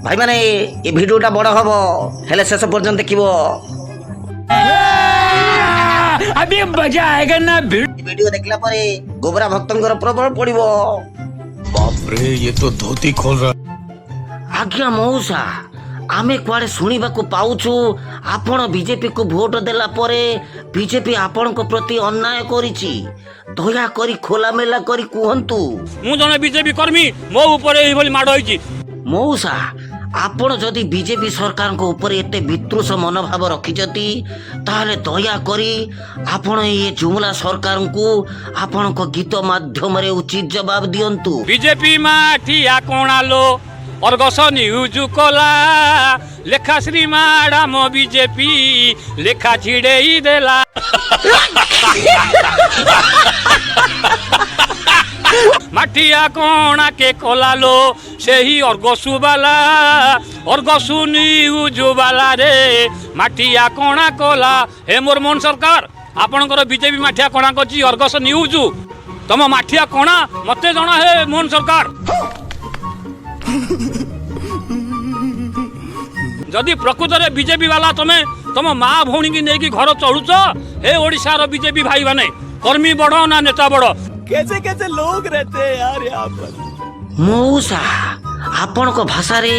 भाई माने ये भिडियोटा बड़ हम हेले शेष पर्यंत देखिब अभी मजा आएगा ना। वीडियो देखला परे गोबरा भक्तंकर प्रबल पड़िबो। बाप रे ये तो धोती खोल रहा। आज्ञा मौसा आमे कुआडे सुनिबा को पाउछु आपण बीजेपी को भोट देला परे बीजेपी आपण को प्रति अन्याय करिछि। दया करी खोला मेला करी कुहंतु। मु जने बीजेपी कर्मी मो ऊपर एही भली माड होइछि। मौसा आपण जदि बीजेपी सरकार को ऊपर एते विद्रोह मनोभाव रखिजति ताहले दया करी आपण ये जुमला सरकार को आपण को गीत माध्यम रे उचित जवाब दियंतु। बीजेपी माठिया कोणालो अर्गस न्यूज कला लेखा श्री मैडम बीजेपी लेखा छिड़ेई देला। माठिया कोणा के कोलालो से ही अर्गसु वाला अर्गसु न्यूज वाला रे माठिया कोणा कोला। हे मोर मोहन सरकार आपणकर बीजेपी माठिया कोणा करछि अर्गस न्यूज तम माठिया कोणा मते जणा। हे मोहन सरकार जदि प्रकृत में बीजेपी वाला तमे तुम माँ भौणी की नहीं घर चलुच। हे ओडिशार बीजेपी भाई माने कर्मी बड़ ना नेता बड़ कैसे कैसे लोग रहते हैं यार यहाँ पर। मौसा आपण को भाषा रे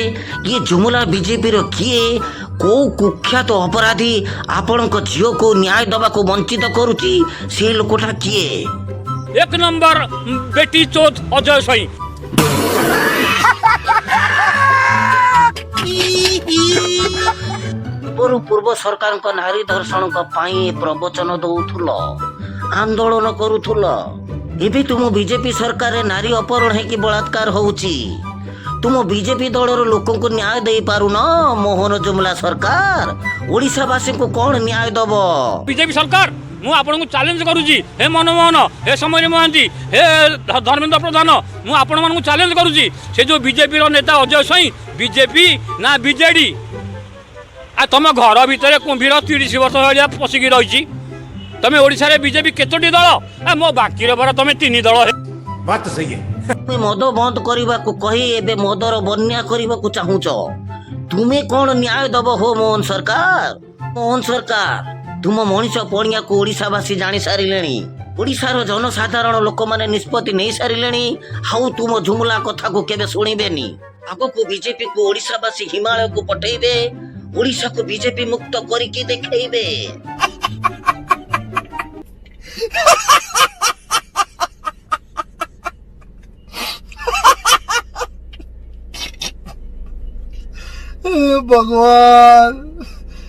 ये जुमला बीजेपी रो किए को कुख्यात अपराधी आपण को झियो को न्याय दबा को वंचित करूची से लोकटा किए। एक नंबर बेटी चोद अजय साई। पूर्व सरकार को नारी दर्शन को पाई प्रवचन दउथुल आंदोलन करूथुल। एबे तुम बीजेपी सरकार रे नारी अपहरण है कि बलात्कार होउची। तुम बीजेपी दलर लोक को न्याय दे पारु न। मोहन जुमला सरकार ओडिशा वासी को कौन न्याय दब। बीजेपी सरकार मु आपन को चैलेंज करूची। हे मनमोहन हे समय महांती हे धर्मेंद्र प्रधान मु आपण मन को चैलेंज करूची। से जो बीजेपी रो नेता अजय साई बीजेपी ना बीजेडी आ तुम घर भितर कुंभीर 30 वर्ष भाया पशिकी रही। तुम ओडिशा रे बीजेपी केतोटी दल मो बाकी बरा तुम 3 दल है। बात तो सही है। मद बंद करने को कही एबे मदर बन्या करने को चाहूच। तुम्हें कौन न्याय दब हो मोहन सरकार। मोहन सरकार तुम मनीष पणिया को ओडिशावासी जानी सारिले। ओडिशार जनसाधारण लोक माने निष्पत्ति नहीं सारिले। हाउ तुम झुमला कथा को केबे सुनिबेनी। आगो को बीजेपी को ओडिशावासी हिमालय को पठेबे ओडिशा को बीजेपी मुक्त करिके देखेबे। भगवान।